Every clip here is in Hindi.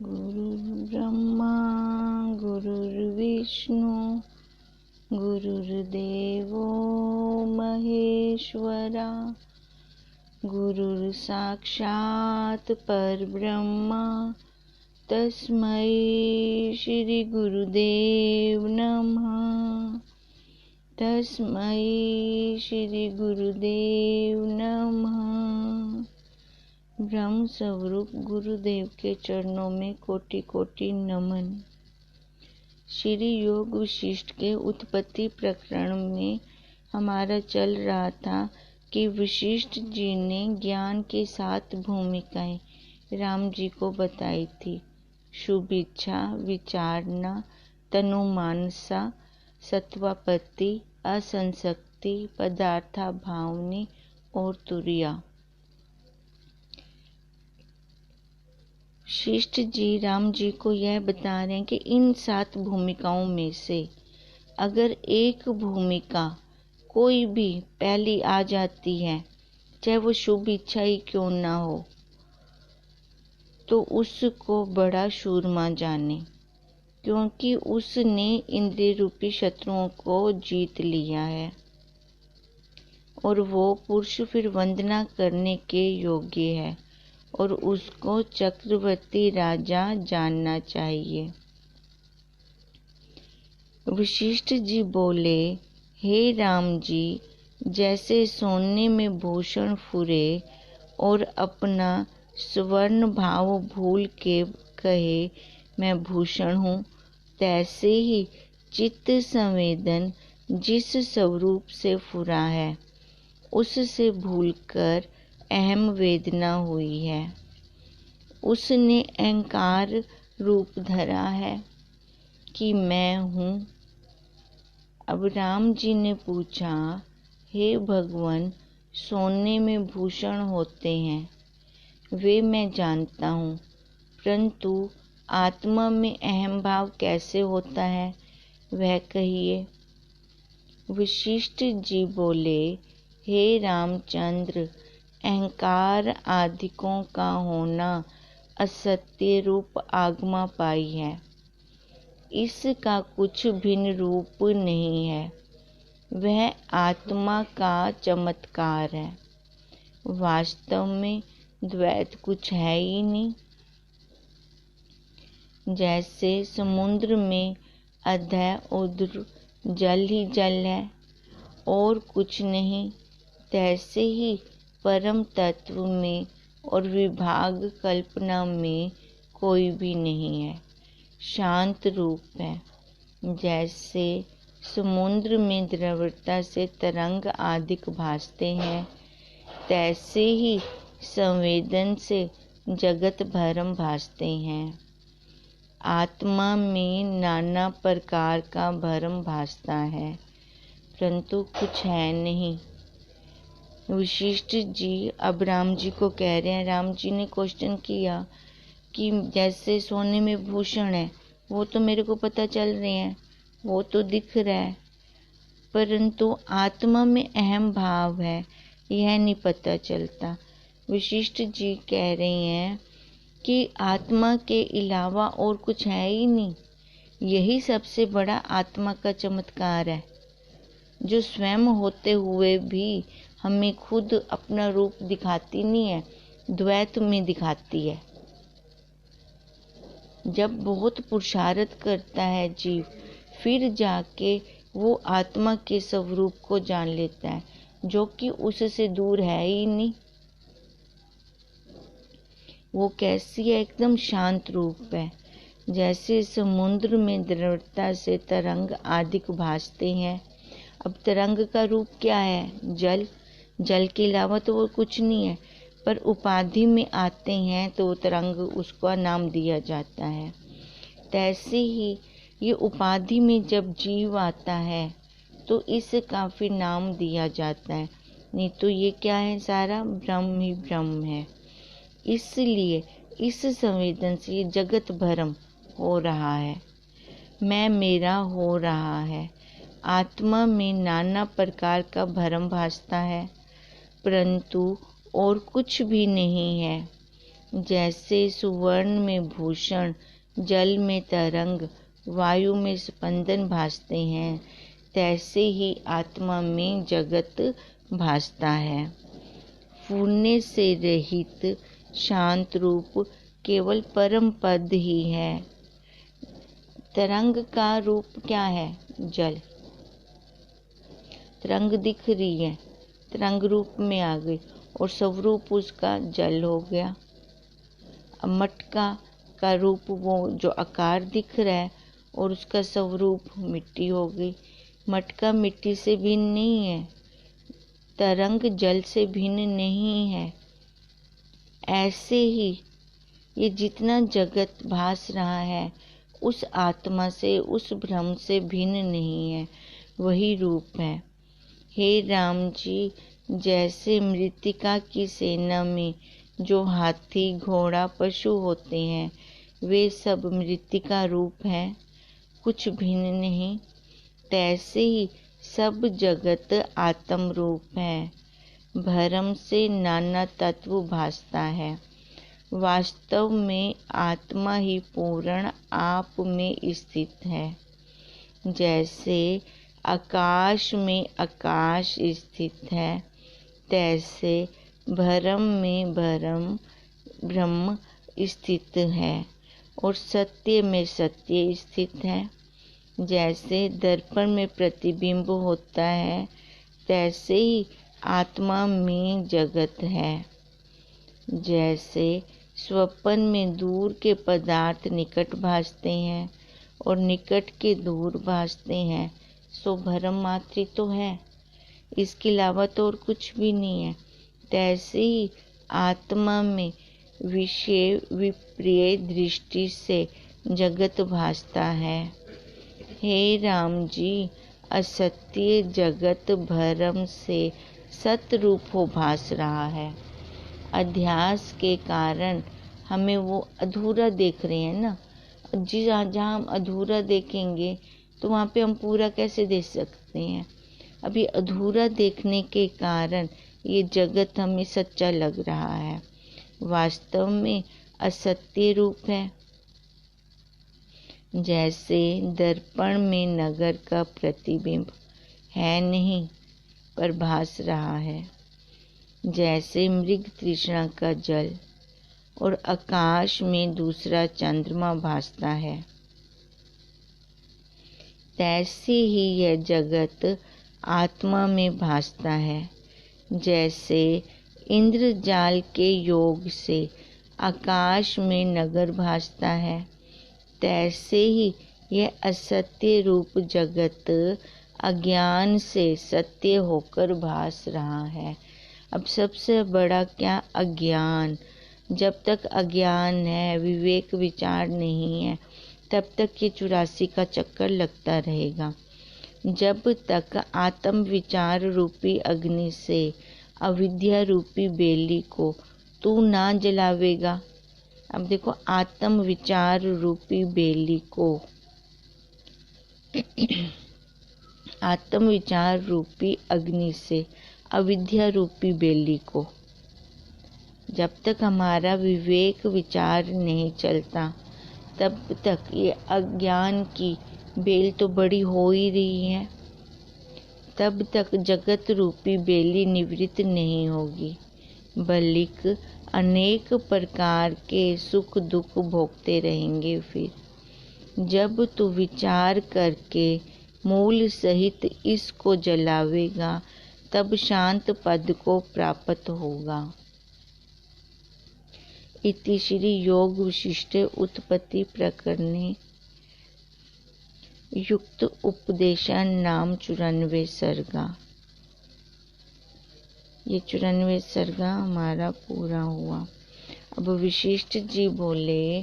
गुरुर्ब्रह्मा गुरुर्विष्णु गुरुर्देवो महेश्वरा गुरुर्साक्षात् परब्रह्मा तस्मै श्री गुरुदेव नमः। तस्मै श्री गुरुदेव नमः। ब्रह्म स्वरूप गुरुदेव के चरणों में कोटि कोटि नमन। श्री योग वशिष्ठ के उत्पत्ति प्रकरण में हमारा चल रहा था कि वशिष्ठ जी ने ज्ञान के 7 भूमिकाएं राम जी को बताई थी। शुभ इच्छा, विचारना, तनुमानसा, सत्वापत्ति, असंशक्ति, पदार्था भावनी और तुरिया। वशिष्ठ जी राम जी को यह बता रहे हैं कि इन 7 भूमिकाओं में से अगर एक भूमिका कोई भी पहली आ जाती है, चाहे वो शुभ इच्छा ही क्यों ना हो, तो उसको बड़ा शूरमा जाने, क्योंकि उसने इंद्रिय रूपी शत्रुओं को जीत लिया है और वो पुरुष फिर वंदना करने के योग्य है और उसको चक्रवर्ती राजा जानना चाहिए। वशिष्ठ जी बोले, हे राम जी, जैसे सोने में भूषण फुरे और अपना स्वर्ण भाव भूल के कहे मैं भूषण हूँ, तैसे ही चित्त संवेदन जिस स्वरूप से फुरा है उससे भूलकर अहम वेदना हुई है। उसने अहंकार रूप धरा है कि मैं हूँ। अब राम जी ने पूछा, हे भगवान, सोने में भूषण होते हैं, वे मैं जानता हूँ, परंतु आत्मा में अहम भाव कैसे होता है, वह कहिए। वशिष्ठ जी बोले, हे रामचंद्र, अहंकार आदिकों का होना असत्य रूप आगमा पाई है। इसका कुछ भिन्न रूप नहीं है, वह आत्मा का चमत्कार है। वास्तव में द्वैत कुछ है ही नहीं। जैसे समुद्र में अधः उद्र जल ही जल है और कुछ नहीं, तैसे ही परम तत्व में और विभाग कल्पना में कोई भी नहीं है, शांत रूप है। जैसे समुद्र में द्रव्यता से तरंग आदिक भासते हैं, तैसे ही संवेदन से जगत भरम भासते हैं। आत्मा में नाना प्रकार का भरम भासता है, परंतु कुछ है नहीं। वशिष्ठ जी अब राम जी को कह रहे हैं, राम जी ने क्वेश्चन किया कि जैसे सोने में भूषण है, वो तो मेरे को पता चल रहे हैं, वो तो दिख रहा है, परंतु आत्मा में अहम भाव है, यह नहीं पता चलता। वशिष्ठ जी कह रहे हैं कि आत्मा के अलावा और कुछ है ही नहीं। यही सबसे बड़ा आत्मा का चमत्कार है, जो स्वयं होते हुए भी हमें खुद अपना रूप दिखाती नहीं है, द्वैत में दिखाती है। जब बहुत पुरुषार्थ करता है जीव, फिर जाके वो आत्मा के स्वरूप को जान लेता है, जो कि उससे दूर है ही नहीं। वो कैसी है? एकदम शांत रूप है। जैसे समुद्र में द्रव्यता से तरंग आदिक भासते हैं। अब तरंग का रूप क्या है? जल। जल के अलावा तो वो कुछ नहीं है, पर उपाधि में आते हैं तो तरंग उसका नाम दिया जाता है। तैसे ही ये उपाधि में जब जीव आता है तो इसका फिर नाम दिया जाता है, नहीं तो ये क्या है? सारा ब्रह्म ही ब्रह्म है। इसलिए इस संवेदन से ये जगत भरम हो रहा है, मैं मेरा हो रहा है। आत्मा में नाना प्रकार का भरम भासता है, परंतु और कुछ भी नहीं है। जैसे सुवर्ण में भूषण, जल में तरंग, वायु में स्पंदन भासते हैं, तैसे ही आत्मा में जगत भासता है। फूलने से रहित शांत रूप केवल परम पद ही है। तरंग का रूप क्या है? जल। तरंग दिख रही है, तरंग रूप में आ गई और स्वरूप उसका जल हो गया। अब मटका का रूप वो जो आकार दिख रहा है और उसका स्वरूप मिट्टी हो गई। मटका मिट्टी से भिन्न नहीं है, तरंग जल से भिन्न नहीं है। ऐसे ही ये जितना जगत भास रहा है उस आत्मा से, उस ब्रह्म से भिन्न नहीं है, वही रूप है। हे राम जी, जैसे मृत्तिका की सेना में जो हाथी, घोड़ा, पशु होते हैं, वे सब मृत्तिका रूप हैं, कुछ भिन्न नहीं, तैसे ही सब जगत आत्म रूप है। भ्रम से नाना तत्व भासता है, वास्तव में आत्मा ही पूर्ण आप में स्थित है। जैसे आकाश में आकाश स्थित है, तैसे भ्रम में ब्रह्म स्थित है और सत्य में सत्य स्थित है। जैसे दर्पण में प्रतिबिंब होता है, तैसे ही आत्मा में जगत है। जैसे स्वप्न में दूर के पदार्थ निकट भासते हैं और निकट के दूर भासते हैं, सो भ्रम मात्र तो है, इसके अलावा तो और कुछ भी नहीं है। तैसे ही आत्मा में विषय विप्रिय दृष्टि से जगत भासता है। हे राम जी, असत्य जगत भ्रम से सत्य रूप हो भास रहा है। अध्यास के कारण हमें वो अधूरा देख रहे हैं ना। जहाँ हम अधूरा देखेंगे तो वहाँ पे हम पूरा कैसे देख सकते हैं? अभी अधूरा देखने के कारण ये जगत हमें सच्चा लग रहा है, वास्तव में असत्य रूप है। जैसे दर्पण में नगर का प्रतिबिंब है नहीं पर भास रहा है, जैसे मृग तृष्णा का जल और आकाश में दूसरा चंद्रमा भासता है, तैसे ही यह जगत आत्मा में भासता है। जैसे इंद्रजाल के योग से आकाश में नगर भासता है, तैसे ही यह असत्य रूप जगत अज्ञान से सत्य होकर भास रहा है। अब सबसे बड़ा क्या? अज्ञान। जब तक अज्ञान है, विवेक विचार नहीं है, तब तक ये 84 का चक्कर लगता रहेगा। जब तक आत्म विचार रूपी अग्नि से अविद्या रूपी बेली को तू ना जलावेगा। अब देखो, आत्म विचार रूपी बेली को आत्म विचार रूपी अग्नि से अविद्या रूपी बेली को, जब तक हमारा विवेक विचार नहीं चलता तब तक ये अज्ञान की बेल तो बड़ी हो ही रही है, तब तक जगत रूपी बेली निवृत्त नहीं होगी, बल्कि अनेक प्रकार के सुख दुख भोगते रहेंगे। फिर जब तू विचार करके मूल सहित इसको जलावेगा, तब शांत पद को प्राप्त होगा। इति श्री योग विशिष्ट उत्पत्ति प्रकरणे युक्त उपदेशा नाम 94 सर्गा। ये 94 सर्गा हमारा पूरा हुआ। अब वशिष्ठ जी बोले,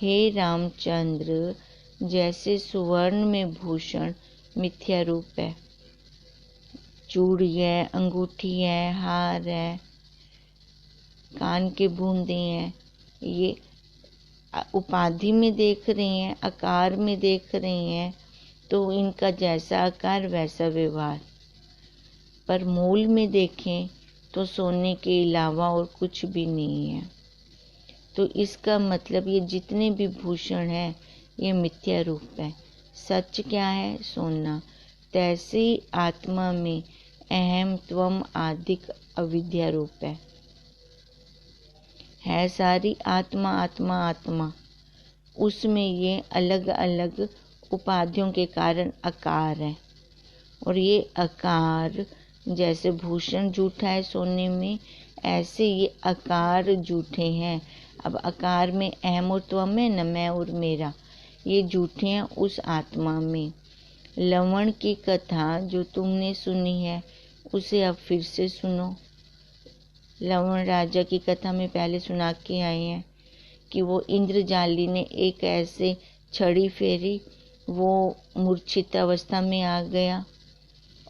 हे रामचंद्र, जैसे सुवर्ण में भूषण मिथ्या रूप है, चूड़ी है, अंगूठी है, हार है, कान के बूंदे हैं, ये उपाधि में देख रही हैं, आकार में देख रही हैं, तो इनका जैसा आकार वैसा व्यवहार, पर मूल में देखें तो सोने के अलावा और कुछ भी नहीं है। तो इसका मतलब ये जितने भी भूषण हैं ये मिथ्या रूप है। सच क्या है? सोना। तैसे ही आत्मा में अहम त्वम आदिक अविद्या रूप है सारी आत्मा आत्मा आत्मा। उसमें ये अलग अलग उपाधियों के कारण आकार है, और ये आकार जैसे भूषण झूठा है सोने में, ऐसे ये आकार झूठे हैं। अब आकार में अहम और त्वम है न, मैं और मेरा, ये झूठे हैं उस आत्मा में। लवण की कथा जो तुमने सुनी है उसे अब फिर से सुनो। लवण राजा की कथा में पहले सुना के आए हैं कि वो इंद्रजाली ने एक ऐसे छड़ी फेरी, वो मूर्छित अवस्था में आ गया,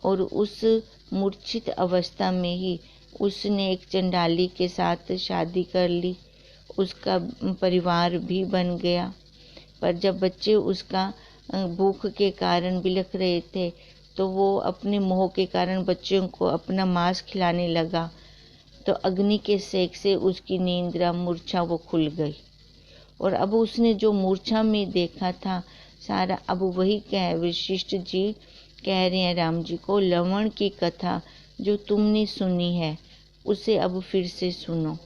और उस मूर्छित अवस्था में ही उसने एक चंडाली के साथ शादी कर ली। उसका परिवार भी बन गया, पर जब बच्चे उसका भूख के कारण बिलख रहे थे तो वो अपने मोह के कारण बच्चों को अपना मांस खिलाने लगा, तो अग्नि के सेक से उसकी निद्रा मूर्छा वो खुल गई। और अब उसने जो मूर्छा में देखा था सारा, अब वही वशिष्ठ जी कह रहे हैं राम जी को, लवण की कथा जो तुमने सुनी है उसे अब फिर से सुनो।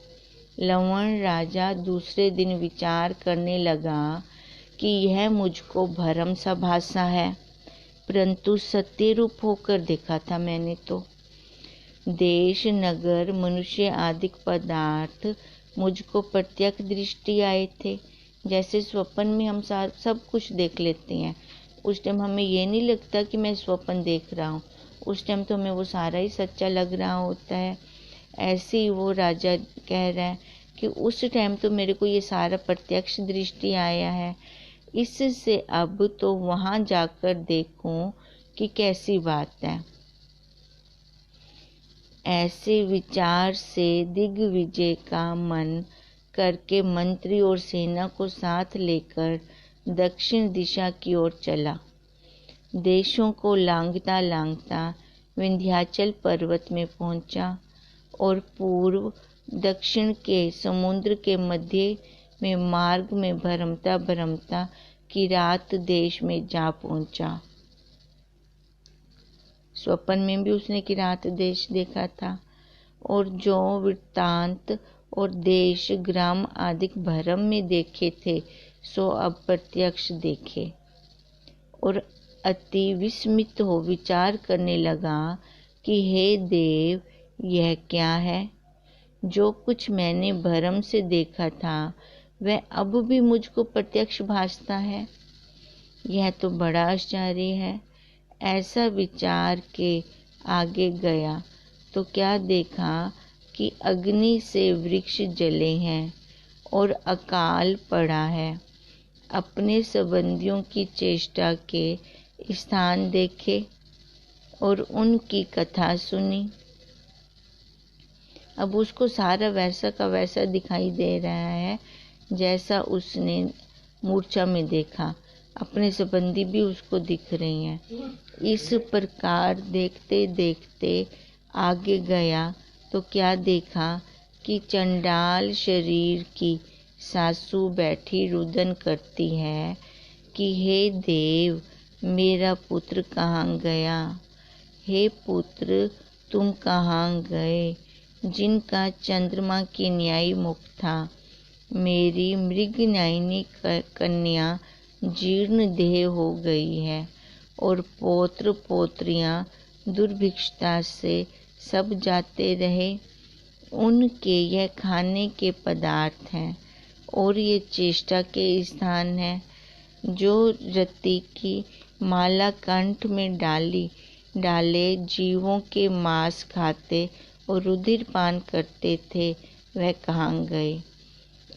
लवण राजा दूसरे दिन विचार करने लगा कि यह मुझको भ्रम सा भासा है, परंतु सत्य रूप होकर देखा था मैंने तो। देश नगर मनुष्य आदि पदार्थ मुझको प्रत्यक्ष दृष्टि आए थे। जैसे स्वप्न में हम सब कुछ देख लेते हैं, उस टाइम हमें ये नहीं लगता कि मैं स्वप्न देख रहा हूँ, उस टाइम तो हमें वो सारा ही सच्चा लग रहा होता है। ऐसे ही वो राजा कह रहा है कि उस टाइम तो मेरे को ये सारा प्रत्यक्ष दृष्टि आया है, इससे अब तो वहाँ जाकर देखूं कि कैसी बात है। ऐसे विचार से दिग्विजय का मन करके मंत्री और सेना को साथ लेकर दक्षिण दिशा की ओर चला। देशों को लांघता लांघता विंध्याचल पर्वत में पहुंचा और पूर्व दक्षिण के समुद्र के मध्य में मार्ग में भरमता भरमता किरात देश में जा पहुंचा। स्वप्न में भी उसने किरात देश देखा था, और जो वृत्तांत और देश ग्राम आदि भरम में देखे थे सो अब प्रत्यक्ष देखे, और अति विस्मित हो विचार करने लगा कि हे देव, यह क्या है? जो कुछ मैंने भरम से देखा था वह अब भी मुझको प्रत्यक्ष भासता है। यह तो बड़ा आश्चर्य है। ऐसा विचार के आगे गया तो क्या देखा कि अग्नि से वृक्ष जले हैं और अकाल पड़ा है। अपने संबंधियों की चेष्टा के स्थान देखे और उनकी कथा सुनी। अब उसको सारा वैसा का वैसा दिखाई दे रहा है जैसा उसने मूर्छा में देखा। अपने संबंधी भी उसको दिख रही हैं। इस प्रकार देखते देखते आगे गया तो क्या देखा कि चंडाल शरीर की सासू बैठी रुदन करती है कि हे देव, मेरा पुत्र कहाँ गया? हे पुत्र, तुम कहाँ गए? जिनका चंद्रमा की न्यायी मुख था, मेरी मृगनयनी कन्या जीर्ण देह हो गई है, और पौत्र पोत्रियां दुर्भिक्षता से सब जाते रहे। उनके यह खाने के पदार्थ हैं और ये चेष्टा के स्थान है। जो रति की माला कंठ में डाले जीवों के मांस खाते और रुधिर पान करते थे, वह कहाँ गए?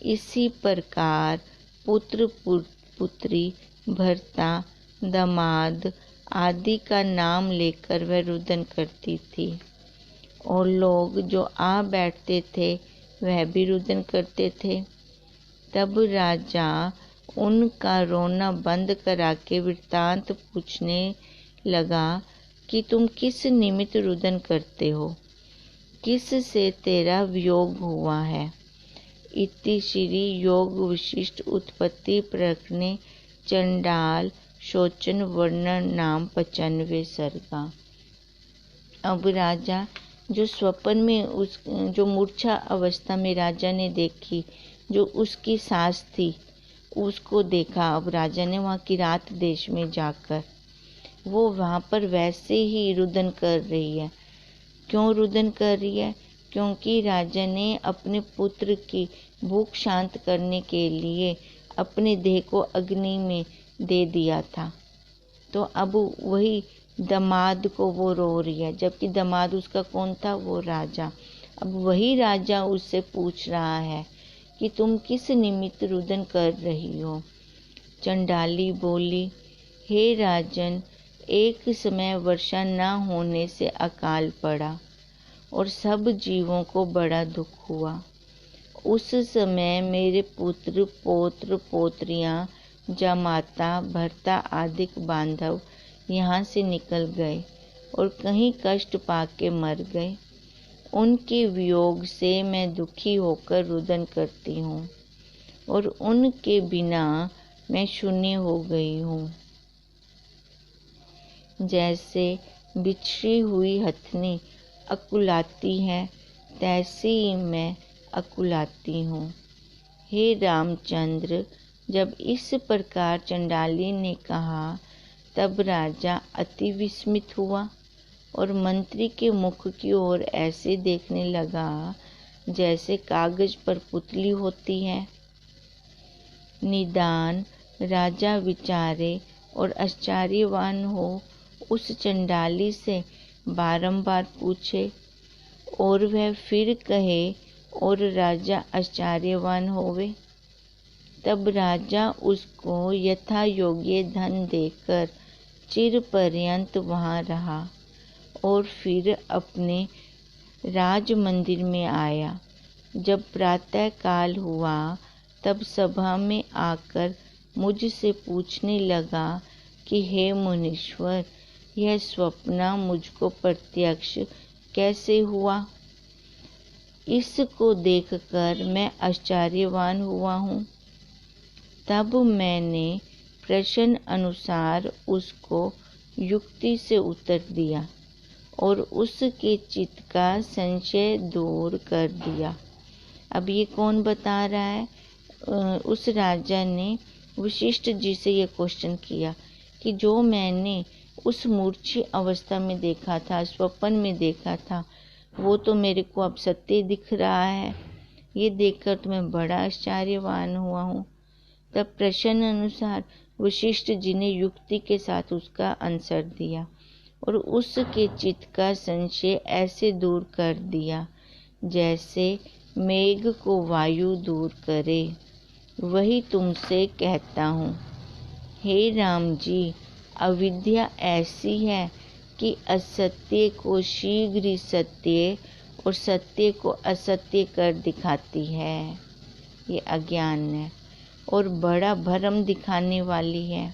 इसी प्रकार पुत्र पुत्री भर्ता दामाद आदि का नाम लेकर वह रुदन करती थी, और लोग जो आ बैठते थे वह भी रुदन करते थे। तब राजा उनका रोना बंद करा के वृत्तांत पूछने लगा कि तुम किस निमित्त रुदन करते हो? किस से तेरा वियोग हुआ है? इति श्री योग विशिष्ट उत्पत्ति प्रकरणे चंडाल शोचन वर्णन नाम 95 सर्गा। अब राजा जो स्वप्न में जो मूर्छा अवस्था में राजा ने देखी, जो उसकी सास थी, उसको देखा। अब राजा ने वहाँ किरात देश में जाकर वो वहाँ पर वैसे ही रुदन कर रही है। क्यों रुदन कर रही है? क्योंकि राजा ने अपने पुत्र की भूख शांत करने के लिए अपने देह को अग्नि में दे दिया था। तो अब वही दामाद को वो रो रही है, जबकि दामाद उसका कौन था? वो राजा। अब वही राजा उससे पूछ रहा है कि तुम किस निमित्त रुदन कर रही हो? चंडाली बोली, हे राजन, एक समय वर्षा न होने से अकाल पड़ा और सब जीवों को बड़ा दुख हुआ। उस समय मेरे पुत्र, पौत्र, पौत्रियां, जामाता, भर्ता आदि बांधव यहाँ से निकल गए और कहीं कष्ट पाके मर गए। उनके वियोग से मैं दुखी होकर रुदन करती हूँ और उनके बिना मैं शून्य हो गई हूँ। जैसे बिछड़ी हुई हथनी अकुलाती है, तैसे ही मैं अकुलाती हूँ। हे रामचंद्र, जब इस प्रकार चंडाली ने कहा तब राजा अति विस्मित हुआ और मंत्री के मुख की ओर ऐसे देखने लगा जैसे कागज पर पुतली होती है। निदान राजा विचारे और आश्चर्यवान हो उस चंडाली से बारंबार पूछे और वह फिर कहे और राजा आश्चर्यवान होवे। तब राजा उसको यथा योग्य धन देकर चिर पर्यंत वहाँ रहा और फिर अपने राज मंदिर में आया। जब प्रातः काल हुआ तब सभा में आकर मुझसे पूछने लगा कि हे मुनीश्वर, यह स्वप्न मुझको प्रत्यक्ष कैसे हुआ? इसको देखकर मैं आश्चर्यवान हुआ हूँ। तब मैंने प्रश्न अनुसार उसको युक्ति से उत्तर दिया और उसके चित्त का संशय दूर कर दिया। अब ये कौन बता रहा है? उस राजा ने वशिष्ठ जी से ये क्वेश्चन किया कि जो मैंने उस मूर्छी अवस्था में देखा था, स्वप्न में देखा था, वो तो मेरे को अब सत्य दिख रहा है। ये देखकर तो मैं बड़ा आश्चर्यवान हुआ हूँ। तब प्रश्न अनुसार वशिष्ठ जी ने युक्ति के साथ उसका आंसर दिया और उसके चित्त का संशय ऐसे दूर कर दिया जैसे मेघ को वायु दूर करे। वही तुमसे कहता हूँ। हे राम जी, अविद्या ऐसी है कि असत्य को शीघ्र ही सत्य और सत्य को असत्य कर दिखाती है। ये अज्ञान है और बड़ा भ्रम दिखाने वाली है।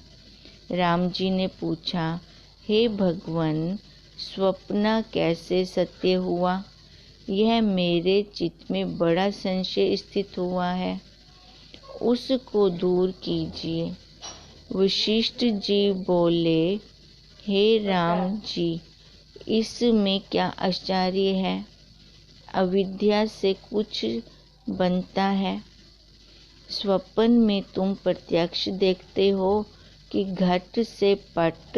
राम जी ने पूछा, हे भगवान, स्वप्न कैसे सत्य हुआ? यह मेरे चित्त में बड़ा संशय स्थित हुआ है, उसको दूर कीजिए। वशिष्ठ जी बोले, हे राम जी, इसमें क्या आश्चर्य है? अविद्या से कुछ बनता है। स्वप्न में तुम प्रत्यक्ष देखते हो कि घट से पट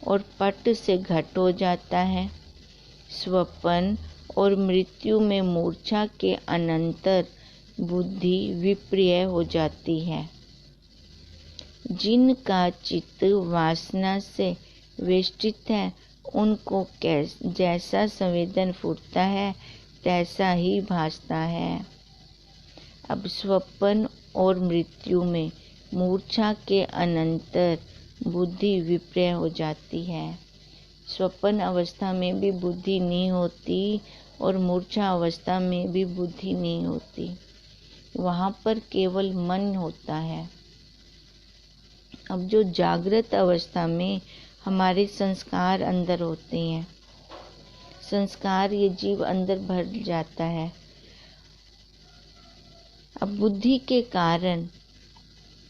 और पट से घट हो जाता है। स्वप्न और मृत्यु में मूर्छा के अनंतर बुद्धि विप्रिय हो जाती है। जिनका चित्त वासना से वेष्टित है, उनको जैसा संवेदन फूटता है तैसा ही भासता है। अब स्वप्न और मृत्यु में मूर्छा के अनंतर बुद्धि विप्रिय हो जाती है। स्वप्न अवस्था में भी बुद्धि नहीं होती और मूर्छा अवस्था में भी बुद्धि नहीं होती। वहाँ पर केवल मन होता है। अब जो जागृत अवस्था में हमारे संस्कार अंदर होते हैं, संस्कार ये जीव अंदर भर जाता है। अब बुद्धि के कारण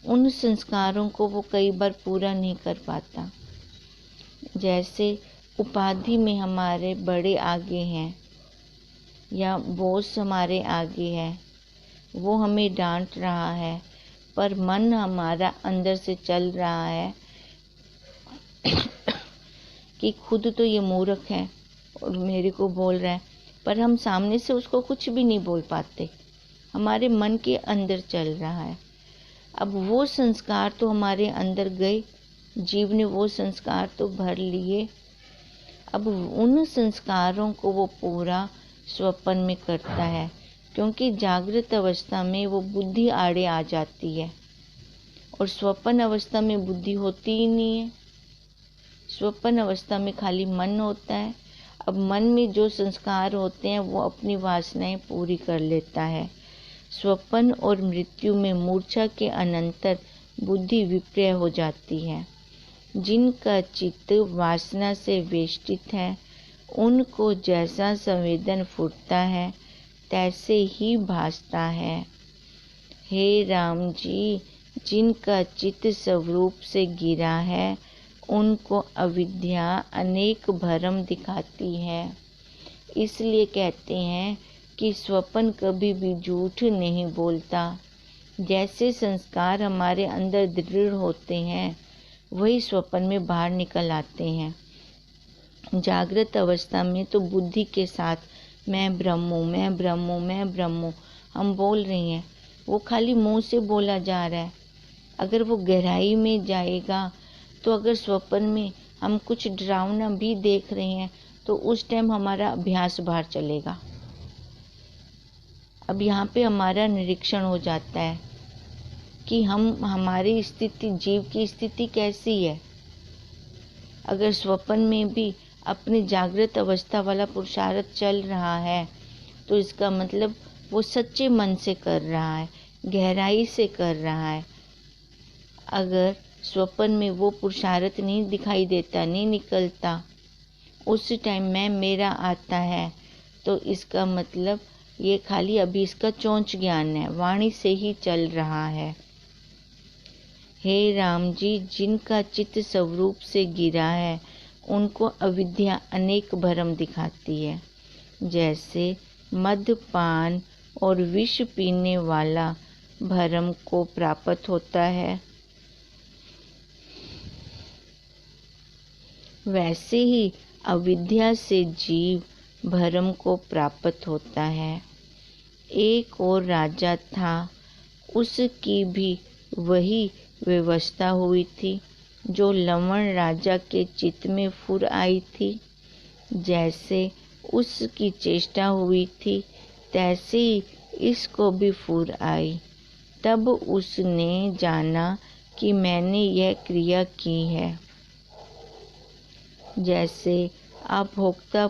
उन संस्कारों को वो कई बार पूरा नहीं कर पाता। जैसे उपाधि में हमारे बड़े आगे हैं या बॉस हमारे आगे है, वो हमें डांट रहा है, पर मन हमारा अंदर से चल रहा है कि खुद तो ये मूर्ख है और मेरे को बोल रहा है, पर हम सामने से उसको कुछ भी नहीं बोल पाते, हमारे मन के अंदर चल रहा है। अब वो संस्कार तो हमारे अंदर गए, जीव ने वो संस्कार तो भर लिए। अब उन संस्कारों को वो पूरा स्वप्न में करता है, क्योंकि जागृत अवस्था में वो बुद्धि आड़े आ जाती है और स्वप्न अवस्था में बुद्धि होती ही नहीं है। स्वप्न अवस्था में खाली मन होता है। अब मन में जो संस्कार होते हैं वो अपनी वासनाएं पूरी कर लेता है। स्वप्न और मृत्यु में मूर्छा के अनंतर बुद्धि विपर्य हो जाती है। जिनका चित्त वासना से वेष्टित है, उनको जैसा संवेदन फूटता है तैसे ही भासता है। हे राम जी, जिनका चित्त स्वरूप से गिरा है, उनको अविद्या अनेक भ्रम दिखाती है। इसलिए कहते हैं कि स्वप्न कभी भी झूठ नहीं बोलता। जैसे संस्कार हमारे अंदर दृढ़ होते हैं, वही स्वप्न में बाहर निकल आते हैं। जागृत अवस्था में तो बुद्धि के साथ मैं ब्रह्म हूँ, मैं ब्रह्म हूँ, मैं ब्रह्म हूँ हम बोल रही हैं, वो खाली मुंह से बोला जा रहा है। अगर वो गहराई में जाएगा तो अगर स्वप्न में हम कुछ डरावना भी देख रहे हैं तो उस टाइम हमारा अभ्यास बाहर चलेगा। अब यहाँ पे हमारा निरीक्षण हो जाता है कि हमारी स्थिति, जीव की स्थिति कैसी है। अगर स्वप्न में भी अपनी जागृत अवस्था वाला पुरुषार्थ चल रहा है तो इसका मतलब वो सच्चे मन से कर रहा है, गहराई से कर रहा है। अगर स्वप्न में वो पुरुषार्थ नहीं दिखाई देता, नहीं निकलता, उस टाइम मैं मेरा आता है, तो इसका मतलब ये खाली अभी इसका चौंच ज्ञान है, वाणी से ही चल रहा है। हे राम जी, जिनका चित्त स्वरूप से गिरा है, उनको अविद्या अनेक भ्रम दिखाती है। जैसे मद्यपान और विष पीने वाला भ्रम को प्राप्त होता है, वैसे ही अविद्या से जीव भ्रम को प्राप्त होता है। एक और राजा था, उसकी भी वही व्यवस्था हुई थी जो लवण राजा के चित्त में फुर आई थी। जैसे उसकी चेष्टा हुई थी, तैसे ही इसको भी फुर आई। तब उसने जाना कि मैंने यह क्रिया की है। जैसे अभोक्ता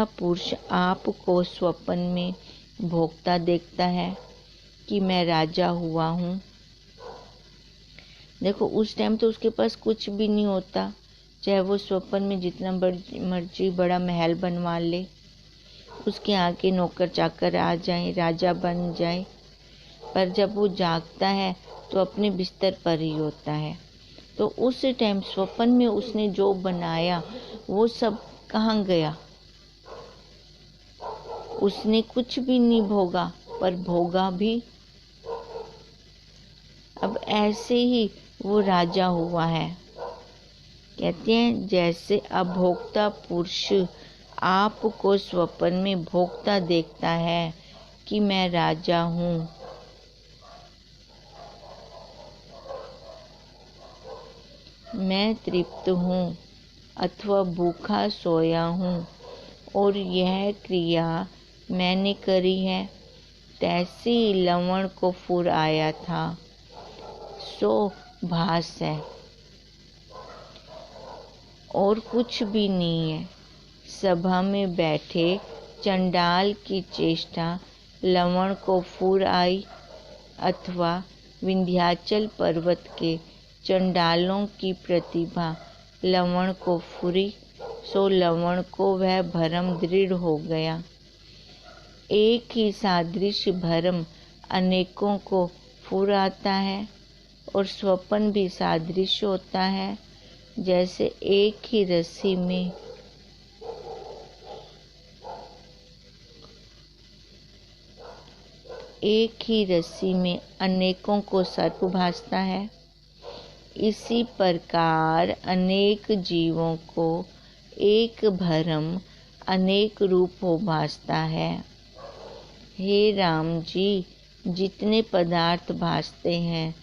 पुरुष आपको स्वप्न में भोक्ता देखता है कि मैं राजा हुआ हूँ। देखो, उस टाइम तो उसके पास कुछ भी नहीं होता, चाहे वो स्वप्न में जितना मर्जी बड़ा महल बनवा ले, उसके आगे नौकर चाकर आ जाए, राजा बन जाए, पर जब वो जागता है तो अपने बिस्तर पर ही होता है। तो उस टाइम स्वप्न में उसने जो बनाया वो सब कहाँ गया? उसने कुछ भी नहीं भोगा, पर भोगा भी। अब ऐसे ही वो राजा हुआ है। कहते हैं जैसे अभोक्ता पुरुष आपको स्वप्न में भोक्ता देखता है कि मैं राजा हूँ, मैं तृप्त हूँ अथवा भूखा सोया हूँ और यह क्रिया मैंने करी है, तैसी लवण को फुर आया था, सो भास है और कुछ भी नहीं है। सभा में बैठे चंडाल की चेष्टा लवण को फुर आई, अथवा विंध्याचल पर्वत के चंडालों की प्रतिभा लवण को फुरी, सो लवण को वह भरम दृढ़ हो गया। एक ही सादृश्य भरम अनेकों को फुराता है और स्वप्न भी सादृश्य होता है। जैसे एक ही रस्सी में अनेकों को सर्प भासता है, इसी प्रकार अनेक जीवों को एक भरम अनेक रूप हो भासता है। हे राम जी, जितने पदार्थ भासते हैं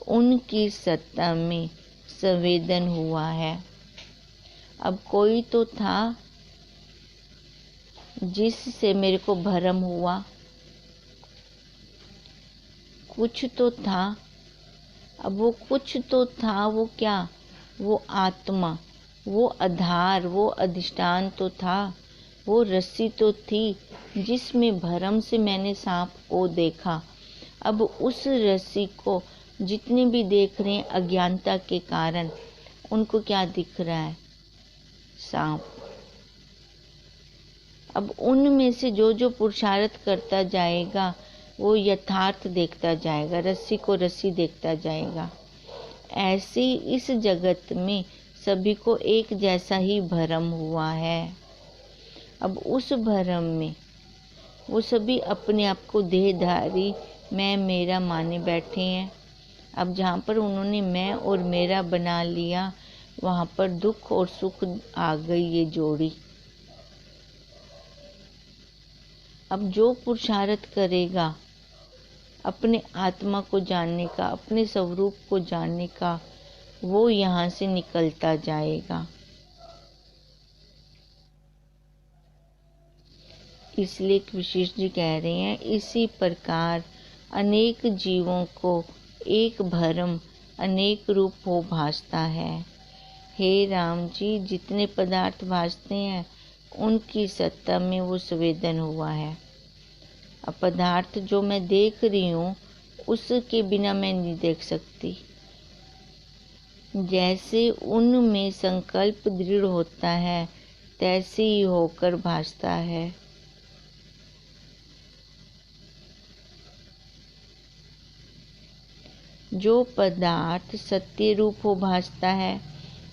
उनकी सत्ता में संवेदन हुआ है। अब कोई तो था जिससे मेरे को भ्रम हुआ, कुछ तो था। अब वो कुछ तो था, वो क्या? वो आत्मा, वो आधार, वो अधिष्ठान तो था, वो रस्सी तो थी जिसमें भ्रम से मैंने सांप को देखा। अब उस रस्सी को जितने भी देख रहे हैं अज्ञानता के कारण, उनको क्या दिख रहा है? सांप। अब उनमें से जो जो पुरुषार्थ करता जाएगा वो यथार्थ देखता जाएगा, रस्सी को रस्सी देखता जाएगा। ऐसे ही इस जगत में सभी को एक जैसा ही भ्रम हुआ है। अब उस भ्रम में वो सभी अपने आप को देहधारी मैं मेरा माने बैठे हैं। अब जहाँ पर उन्होंने मैं और मेरा बना लिया, वहाँ पर दुख और सुख आ गई ये जोड़ी। अब जो पुरुषार्थ करेगा अपने आत्मा को जानने का, अपने स्वरूप को जानने का, वो यहाँ से निकलता जाएगा। इसलिए वशिष्ठ जी कह रहे हैं, इसी प्रकार अनेक जीवों को एक भ्रम अनेक रूप हो भासता है। हे राम जी, जितने पदार्थ भासते हैं उनकी सत्ता में वो संवेदन हुआ है। अब पदार्थ जो मैं देख रही हूँ उसके बिना मैं नहीं देख सकती। जैसे उनमें संकल्प दृढ़ होता है तैसे ही होकर भासता है। जो पदार्थ सत्य रूप हो भासता है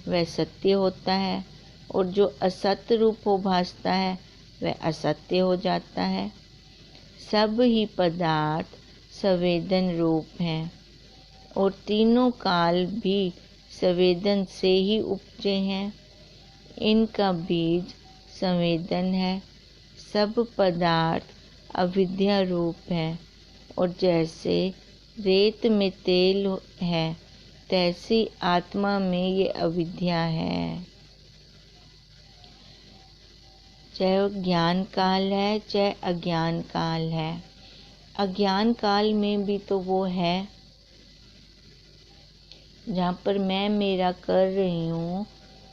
वह सत्य होता है, और जो असत्य रूप हो भासता है वह असत्य हो जाता है। सब ही पदार्थ संवेदन रूप हैं और तीनों काल भी संवेदन से ही उपजे हैं। इनका बीज संवेदन है। सब पदार्थ अविद्या रूप है, और जैसे रेत में तेल है तैसी आत्मा में ये अविद्या है। चाहे ज्ञान काल है चाहे अज्ञान काल है, अज्ञान काल में भी तो वो है। जहाँ पर मैं मेरा कर रही हूँ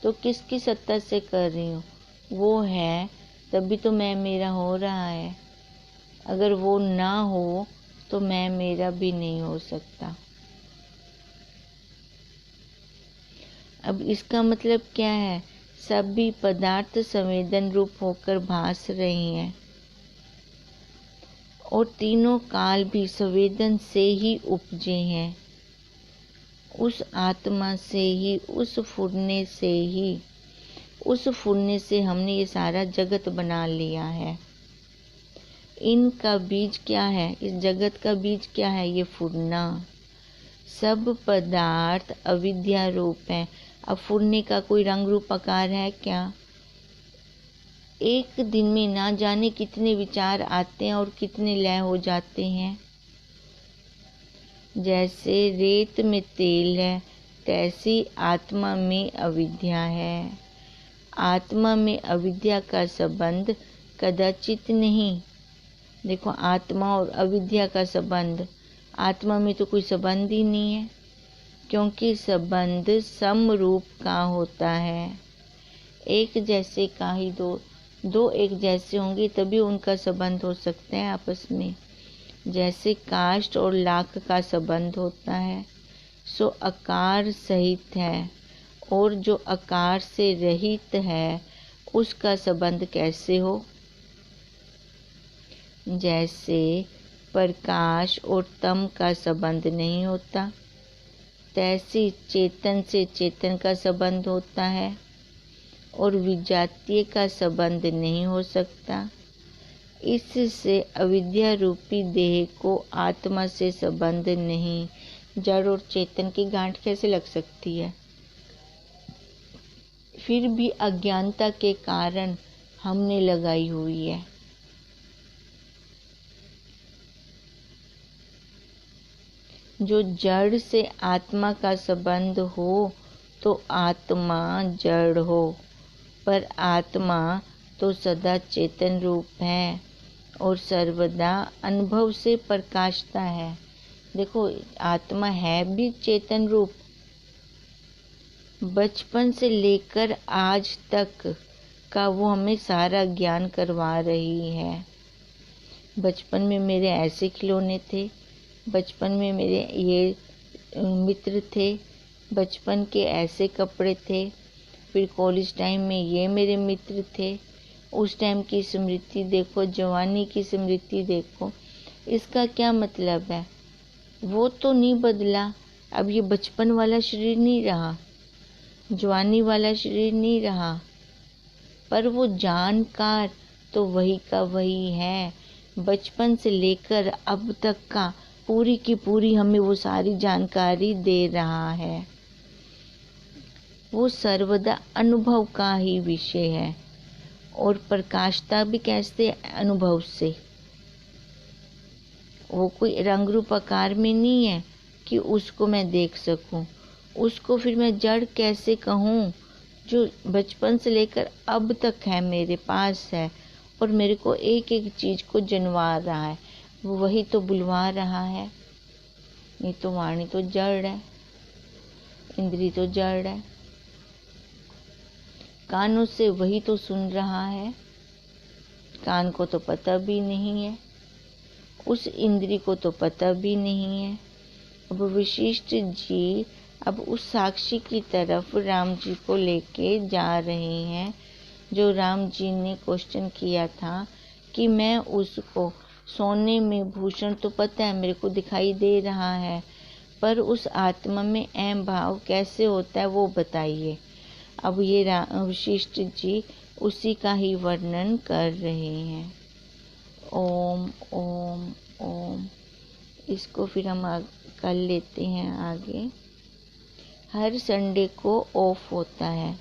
तो किसकी सत्ता से कर रही हूँ? वो है, तभी तो मैं मेरा हो रहा है। अगर वो ना हो तो मैं मेरा भी नहीं हो सकता। अब इसका मतलब क्या है? सभी पदार्थ संवेदन रूप होकर भास रहे हैं और तीनों काल भी संवेदन से ही उपजे हैं। उस आत्मा से ही, उस फुरने से हमने ये सारा जगत बना लिया है। इनका बीज क्या है? इस जगत का बीज क्या है? ये फुरना। सब पदार्थ अविद्या रूप है। अब फुरने का कोई रंग रूप आकार है क्या? एक दिन में ना जाने कितने विचार आते हैं और कितने लय हो जाते हैं। जैसे रेत में तेल है तैसी आत्मा में अविद्या है। आत्मा में अविद्या का संबंध कदाचित नहीं। देखो, आत्मा और अविद्या का संबंध, आत्मा में तो कोई संबंध ही नहीं है, क्योंकि संबंध समरूप का होता है। एक जैसे का ही दो एक जैसे होंगे तभी उनका संबंध हो सकता है आपस में। जैसे काष्ठ और लाख का संबंध होता है, सो आकार सहित है, और जो आकार से रहित है उसका संबंध कैसे हो? जैसे प्रकाश और तम का संबंध नहीं होता, तैसे चेतन से चेतन का संबंध होता है और विजातीय का संबंध नहीं हो सकता। इससे अविद्या रूपी देह को आत्मा से संबंध नहीं। जड़ और चेतन की गांठ कैसे लग सकती है? फिर भी अज्ञानता के कारण हमने लगाई हुई है। जो जड़ से आत्मा का संबंध हो तो आत्मा जड़ हो, पर आत्मा तो सदा चेतन रूप है और सर्वदा अनुभव से प्रकाशता है। देखो, आत्मा है भी चेतन रूप। बचपन से लेकर आज तक का वो हमें सारा ज्ञान करवा रही है। बचपन में मेरे ऐसे खिलौने थे, बचपन में मेरे ये मित्र थे, बचपन के ऐसे कपड़े थे, फिर कॉलेज टाइम में ये मेरे मित्र थे। उस टाइम की स्मृति देखो, जवानी की स्मृति देखो। इसका क्या मतलब है? वो तो नहीं बदला। अब ये बचपन वाला शरीर नहीं रहा, जवानी वाला शरीर नहीं रहा, पर वो जानकार तो वही का वही है। बचपन से लेकर अब तक का पूरी की पूरी हमें वो सारी जानकारी दे रहा है। वो सर्वदा अनुभव का ही विषय है और प्रकाशता भी कैसे? अनुभव से। वो कोई रंग रूप आकार में नहीं है कि उसको मैं देख सकूं। उसको फिर मैं जड़ कैसे कहूं? जो बचपन से लेकर अब तक है, मेरे पास है और मेरे को एक एक चीज को जनवा रहा है, वो वही तो बुलवा रहा है। ये तो वाणी तो जड़ है, इंद्री तो जड़ है, कानों से वही तो सुन रहा है। कान को तो पता भी नहीं है, उस इंद्री को तो पता भी नहीं है। अब वशिष्ठ जी अब उस साक्षी की तरफ राम जी को लेके जा रहे हैं, जो राम जी ने क्वेश्चन किया था कि मैं उसको सोने में भूषण तो पता है, मेरे को दिखाई दे रहा है, पर उस आत्मा में अहम भाव कैसे होता है वो बताइए। अब ये वशिष्ठ जी उसी का ही वर्णन कर रहे हैं। ओम ओम ओम। इसको फिर हम कर लेते हैं आगे। हर संडे को ऑफ होता है।